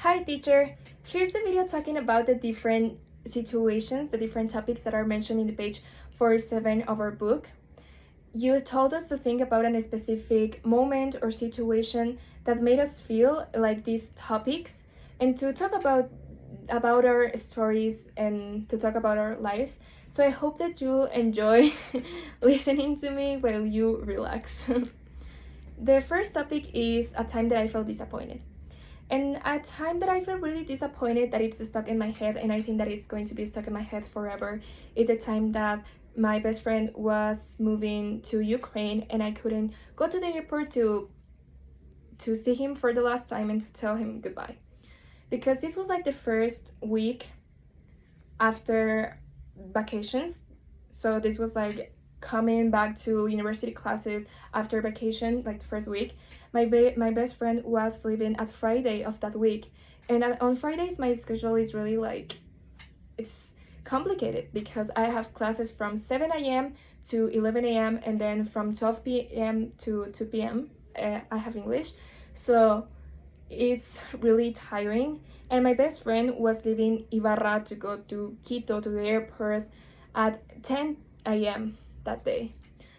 Hi teacher, here's a video talking about the different situations, the different topics that are mentioned in the page 47 of our book. You told us to think about a specific moment or situation that made us feel like these topics and to talk about our stories and to talk about our lives. So I hope that you enjoy listening to me while you relax. The first topic is a time that I felt disappointed. And a time that I feel really disappointed that it's stuck in my head, and I think that it's going to be stuck in my head forever, is a time that my best friend was moving to Ukraine and I couldn't go to the airport to see him for the last time and to tell him goodbye. Because this was like the first week after vacations. So this was like coming back to university classes after vacation, like the first week. My best friend was leaving at Friday of that week, and on Fridays my schedule is really like, it's complicated because I have classes from 7 a.m. to 11 a.m. and then from 12 p.m. to 2 p.m. I have English, so it's really tiring. And my best friend was leaving Ibarra to go to Quito to the airport at 10 a.m. that day.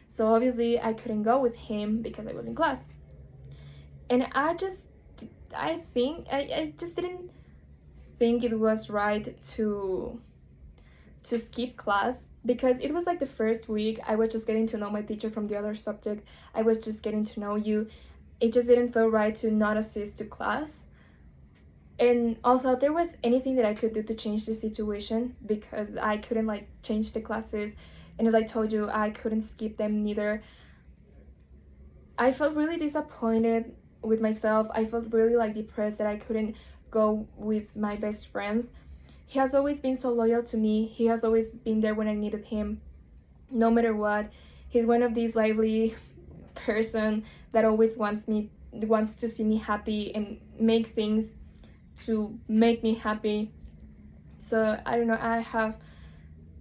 So obviously I couldn't go with him because I was in class. And I just didn't think it was right to skip class because it was like the first week. I was just getting to know my teacher from the other subject. I was just getting to know you. It just didn't feel right to not assist to class. And although there was anything that I could do to change the situation, because I couldn't like change the classes, and as I told you, I couldn't skip them neither, I felt really disappointed with myself. I felt really like depressed that I couldn't go with my best friend. He has always been so loyal to me. He has always been there when I needed him, no matter what. He's one of these lively person that always wants to see me happy and make things to make me happy. So I don't know,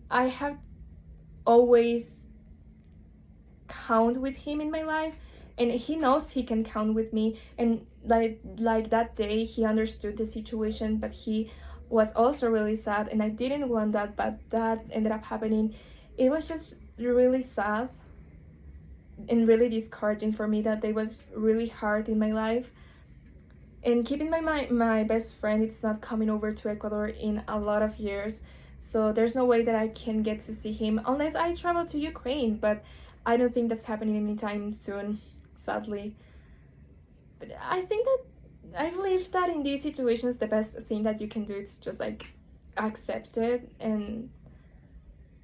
I have always count with him in my life, and he knows he can count with me. And like that day he understood the situation, but he was also really sad, and I didn't want that, but that ended up happening. It was just really sad and really discouraging for me. That day was really hard in my life. And keeping my best friend, it's not coming over to Ecuador in a lot of years, so there's no way that I can get to see him unless I travel to Ukraine, but I don't think that's happening anytime soon, sadly. But I believe that in these situations the best thing that you can do is just like accept it. And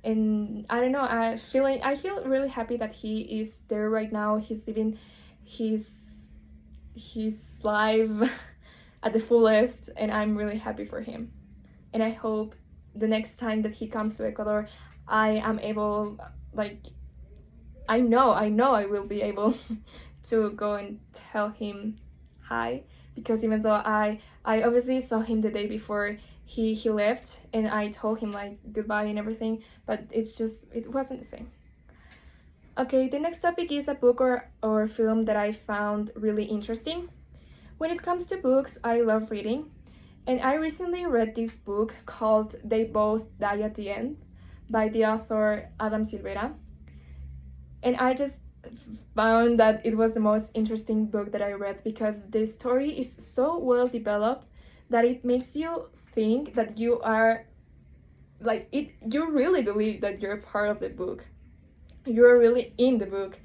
I don't know, I feel really happy that he is there right now. He's living his life at the fullest, and I'm really happy for him. And I hope the next time that he comes to Ecuador, I am able, like, I know I will be able to go and tell him hi, because even though I obviously saw him the day before he left, and I told him like goodbye and everything, but it wasn't the same. Okay, the next topic is a book or film that I found really interesting. When it comes to books, I love reading, and I recently read this book called They Both Die at the End by the author Adam Silvera. And I just found that it was the most interesting book that I read because the story is so well developed that it makes you think that you are like it. You really believe that you're part of the book. You're really in the book.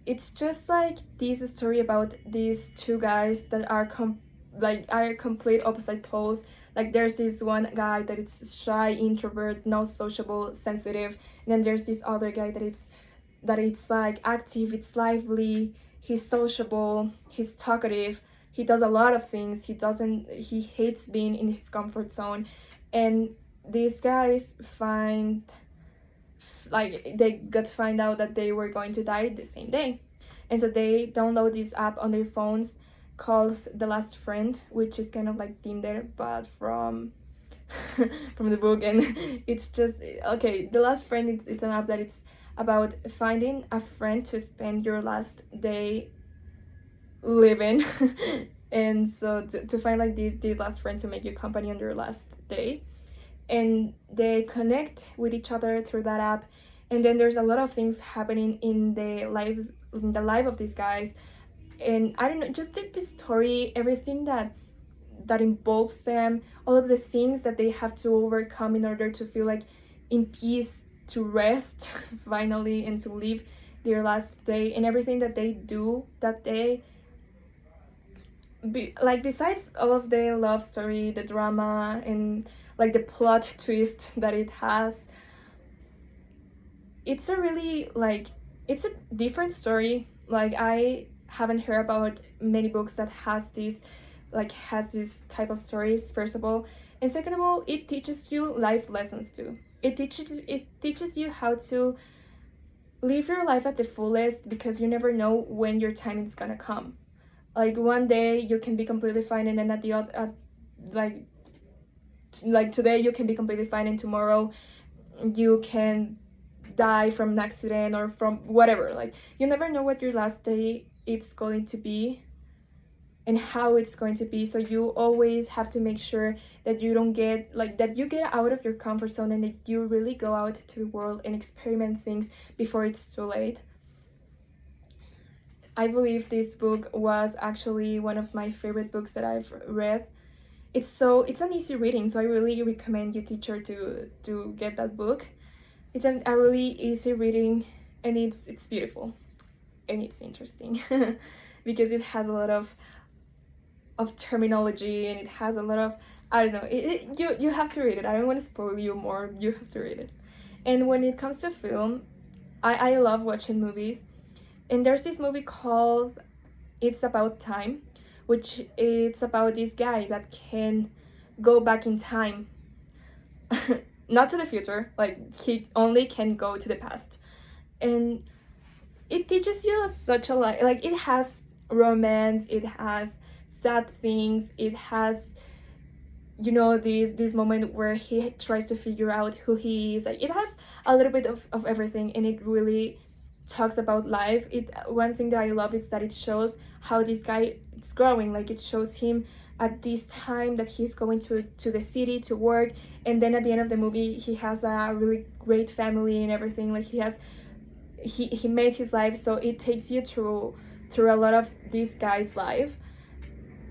It's just like this story about these two guys that are complete opposite poles. Like there's this one guy that is shy, introvert, not sociable, sensitive, and then there's this other guy that it's like active, it's lively, he's sociable, he's talkative, he does a lot of things. He hates being in his comfort zone. And these guys they got to find out that they were going to die the same day, and so they download this app on their phones called The Last Friend, which is kind of like Tinder but from the book. And it's just okay, The Last Friend, it's an app that it's about finding a friend to spend your last day living And so to find like the last friend to make you company on your last day, and they connect with each other through that app. And then there's a lot of things happening in the life of these guys. And I don't know, just the story, everything that involves them, all of the things that they have to overcome in order to feel like in peace, to rest finally, and to live their last day, and everything that they do that day. Like besides all of the love story, the drama, and like the plot twist that it has, it's a really like, it's a different story. Like I haven't heard about many books that has this type of stories, first of all. And second of all, it teaches you life lessons too. It teaches you how to live your life at the fullest, because you never know when your time is gonna come. Like one day you can be completely fine, and then at the other, like today you can be completely fine, and tomorrow you can die from an accident or from whatever. Like you never know what your last day it's going to be and how it's going to be. So you always have to make sure that you don't get like that you get out of your comfort zone, and that you really go out to the world and experiment things before it's too late. I believe this book was actually one of my favorite books that I've read. It's an easy reading, so I really recommend you teacher to get that book. It's a really easy reading, and it's beautiful, and it's interesting because it has a lot of terminology, and it has a lot of, I don't know, you have to read it. I don't want to spoil you more. You have to read it. And when it comes to film, I love watching movies. And there's this movie called It's About Time, which it's about this guy that can go back in time. Not to the future, like he only can go to the past. And it teaches you such a lot. Like it has romance, it has sad things, it has, you know, this moment where he tries to figure out who he is. Like it has a little bit of everything, and it really talks about life. One thing that I love is that it shows how this guy is growing. Like it shows him at this time that he's going to the city to work, and then at the end of the movie he has a really great family and everything. Like he made his life. So it takes you through a lot of this guy's life,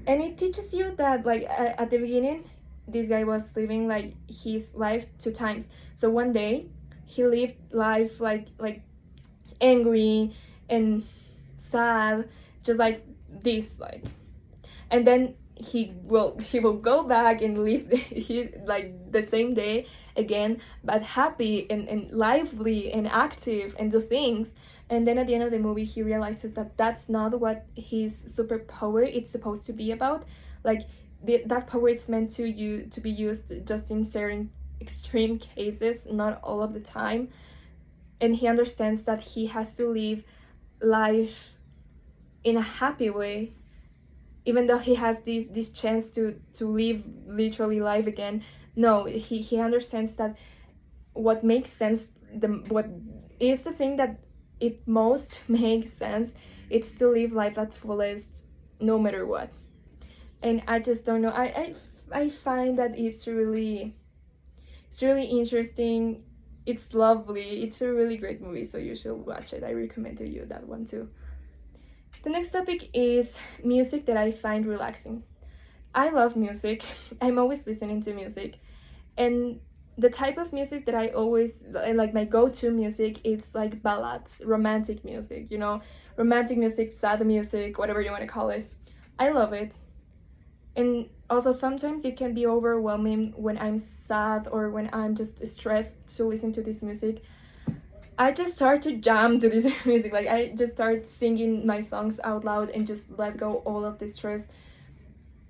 and it teaches you that like at the beginning this guy was living like his life 2 times. So one day he lived life like angry and sad, just like this, like, and then he will go back and live the same day again, but happy and lively and active and do things. And then at the end of the movie he realizes that that's not what his superpower it's supposed to be about. Like that power is meant to be used just in certain extreme cases, not all of the time. And he understands that he has to live life in a happy way, even though he has this chance to live literally life again. No, he understands that what makes sense, what is the thing that it most makes sense, it's to live life at fullest no matter what. And I just don't know, I find that it's really interesting. It's lovely. It's a really great movie, so you should watch it. I recommend to you that one too. The next topic is music that I find relaxing. I love music. I'm always listening to music. And the type of music that I always like, my go-to music, it's like ballads, romantic music, you know, romantic music, sad music, whatever you want to call it. I love it. And although sometimes it can be overwhelming when I'm sad or when I'm just stressed to listen to this music, I just start to jam to this music. Like I just start singing my songs out loud and just let go all of the stress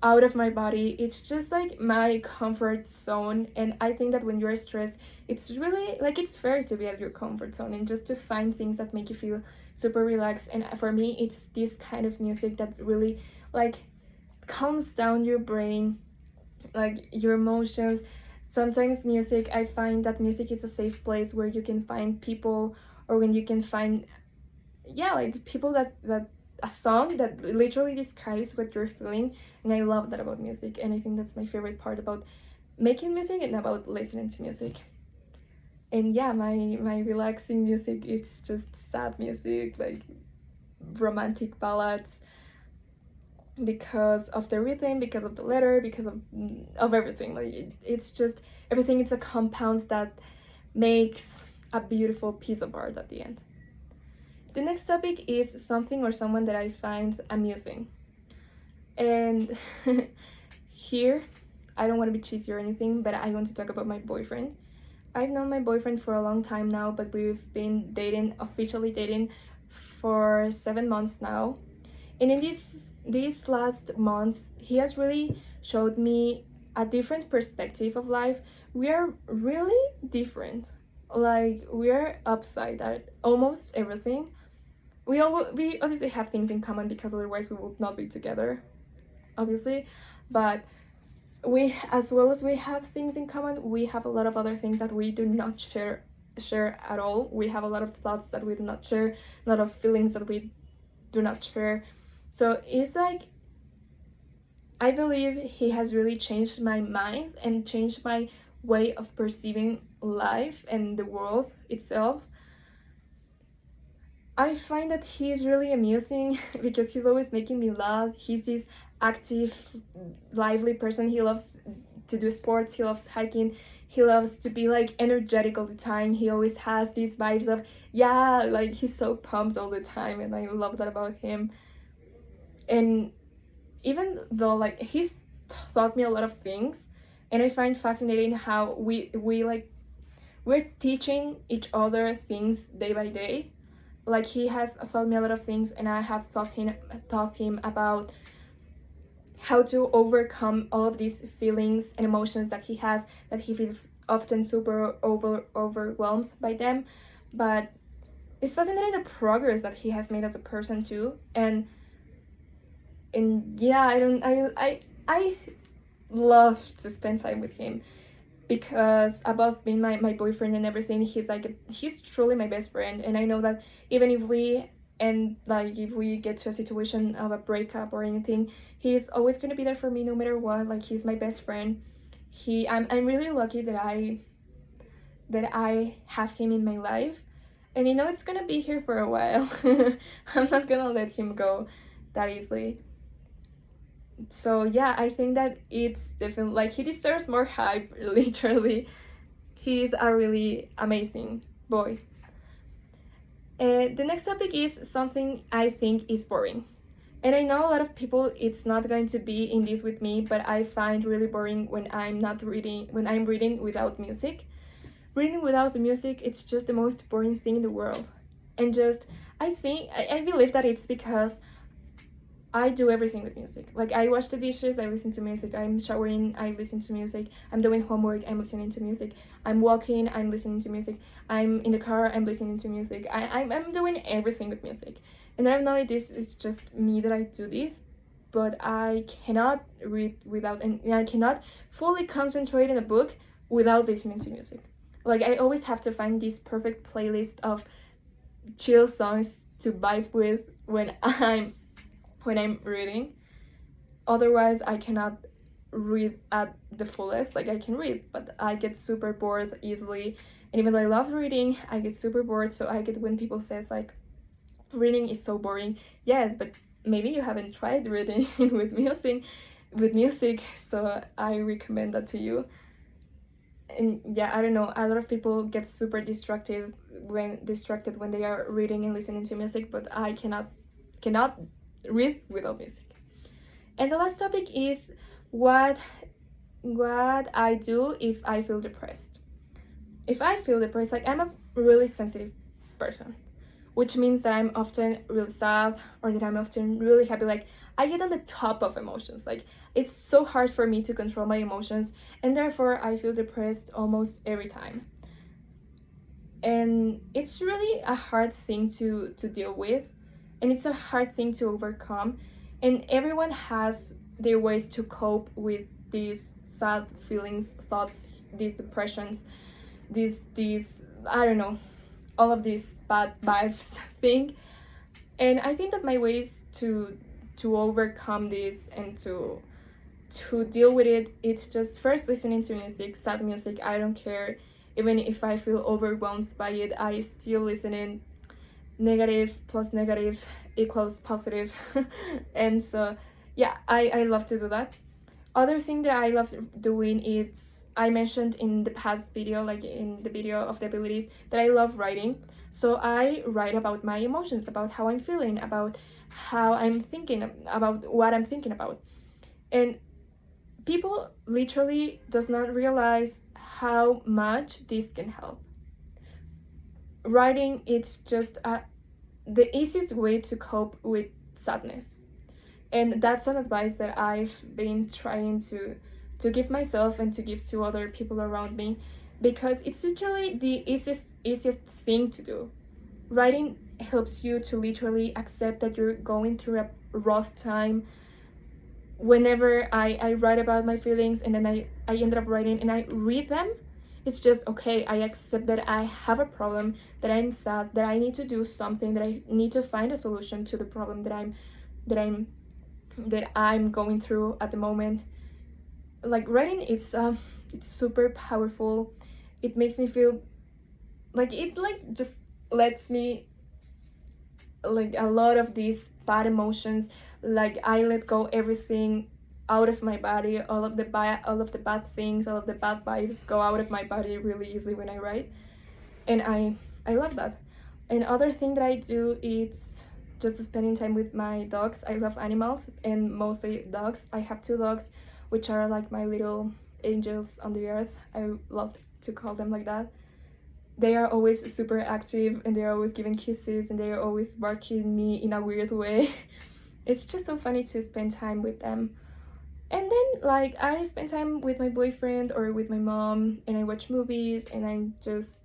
out of my body. It's just like my comfort zone. And I think that when you're stressed, it's really like, it's fair to be at your comfort zone and just to find things that make you feel super relaxed. And for me, it's this kind of music that really like calms down your brain, like your emotions. Sometimes music, I find that music is a safe place where you can find people, or when you can find like people that a song that literally describes what you're feeling. And I love that about music, and I think that's my favorite part about making music and about listening to music. And yeah, my relaxing music, it's just sad music, like romantic ballads, because of the rhythm, because of the letter, because of everything. Like it's just everything. It's a compound that makes a beautiful piece of art at the end. The next topic is something or someone that I find amusing. And here, I don't want to be cheesy or anything, but I want to talk about my boyfriend. I've known my boyfriend for a long time now, but we've been dating, officially dating, for 7 months now. And in these last months, he has really showed me a different perspective of life. We are really different. Like, we are upside at almost everything. We obviously have things in common, because otherwise we would not be together, obviously. But we, as well as we have things in common, we have a lot of other things that we do not share at all. We have a lot of thoughts that we do not share, a lot of feelings that we do not share. So it's like, I believe he has really changed my mind and changed my way of perceiving life and the world itself. I find that he's really amusing because he's always making me laugh. He's this active, lively person. He loves to do sports, he loves hiking, he loves to be like energetic all the time. He always has these vibes of, yeah, like he's so pumped all the time, and I love that about him. And even though like he's taught me a lot of things, and I find fascinating how we're teaching each other things day by day. Like, he has taught me a lot of things, and I have taught him about how to overcome all of these feelings and emotions that he has, that he feels often super overwhelmed by them. But it's fascinating the progress that he has made as a person too. And yeah, I love to spend time with him, because above being my boyfriend and everything, he's truly my best friend. And I know that even if we get to a situation of a breakup or anything, he's always going to be there for me no matter what. Like, he's my best friend. I'm really lucky that I have him in my life, and it's gonna be here for a while. I'm not gonna let him go that easily. So yeah, I think that it's definitely, like, he deserves more hype, literally. He's a really amazing boy. The next topic is something I think is boring. And I know a lot of people, it's not going to be in this with me, but I find really boring when I'm reading without music. Reading without the music, it's just the most boring thing in the world. And I believe that it's because I do everything with music. Like, I wash the dishes, I listen to music. I'm showering, I listen to music. I'm doing homework, I'm listening to music. I'm walking, I'm listening to music. I'm in the car, I'm listening to music. I'm doing everything with music. And I don't know if this is just me that I do this, but I cannot read without, and I cannot fully concentrate in a book without listening to music. Like, I always have to find this perfect playlist of chill songs to vibe with when I'm reading. Otherwise, I cannot read at the fullest. Like, I can read, but I get super bored easily. And even though I love reading, I get super bored. So I get when people says like, reading is so boring. Yes, but maybe you haven't tried reading with music. So I recommend that to you. And yeah, I don't know, a lot of people get super distracted when they are reading and listening to music, but I cannot read without music. And the last topic is what I do if I feel depressed. If I feel depressed, like, I'm a really sensitive person, which means that I'm often really sad, or that I'm often really happy. Like, I get on the top of emotions. Like, it's so hard for me to control my emotions, and therefore I feel depressed almost every time. And it's really a hard thing to deal with, and it's a hard thing to overcome. And everyone has their ways to cope with these sad feelings, thoughts, these depressions, these I don't know, all of these bad vibes thing. And I think that my ways to overcome this and to deal with it, it's just first listening to music, sad music, I don't care. Even if I feel overwhelmed by it, I still listen in. Negative plus negative equals positive. And so yeah, I love to do that. Other thing that I love doing is, I mentioned in the past video, like in the video of the abilities, that I love writing. So I write about my emotions, about how I'm feeling, about how I'm thinking, about what I'm thinking about. And people literally does not realize how much this can help. Writing, it's just the easiest way to cope with sadness. And that's an advice that I've been trying to give myself and to give to other people around me, because it's literally the easiest thing to do. Writing helps you to literally accept that you're going through a rough time. Whenever I write about my feelings and then I ended up writing and I read them, it's just okay, I accept that I have a problem, that I'm sad, that I need to do something, that I need to find a solution to the problem that I'm going through at the moment. Like writing, it's super powerful. It makes me feel like it just lets me, like, a lot of these bad emotions, like I let go everything out of my body, all of the bad things, all of the bad vibes go out of my body really easily when I write. And I love that. And other thing that I do is just spending time with my dogs. I love animals, and mostly dogs. I have 2 dogs, which are like my little angels on the earth. I love to call them like that. They are always super active, and they're always giving kisses, and they're always barking me in a weird way. It's just so funny to spend time with them. And then, like, I spend time with my boyfriend or with my mom, and I watch movies, and I'm just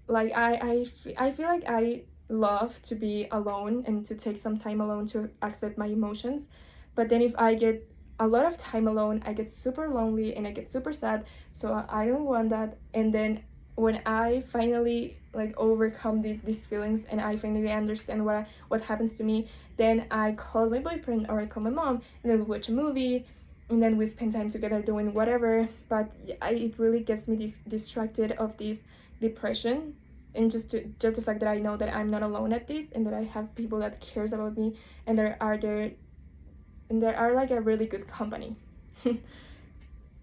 like, I feel like I love to be alone and to take some time alone to accept my emotions. But then if I get a lot of time alone, I get super lonely and I get super sad. So I don't want that. And then when I finally like overcome these feelings and I finally understand what happens to me, then I call my boyfriend or I call my mom, and then we watch a movie, and then we spend time together doing whatever. But it really gets me distracted of this depression, and just the fact that I know that I'm not alone at this, and that I have people that cares about me, and there are like a really good company.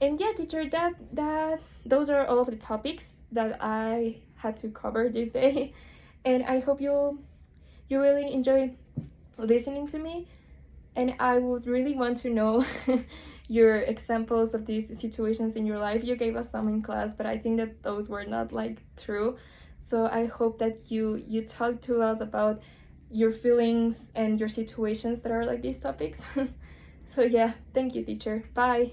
And yeah, teacher, that those are all of the topics that I had to cover this day. And I hope you really enjoy listening to me. And I would really want to know your examples of these situations in your life. You gave us some in class, but I think that those were not like true. So I hope that you talk to us about your feelings and your situations that are like these topics. So yeah, thank you, teacher. Bye.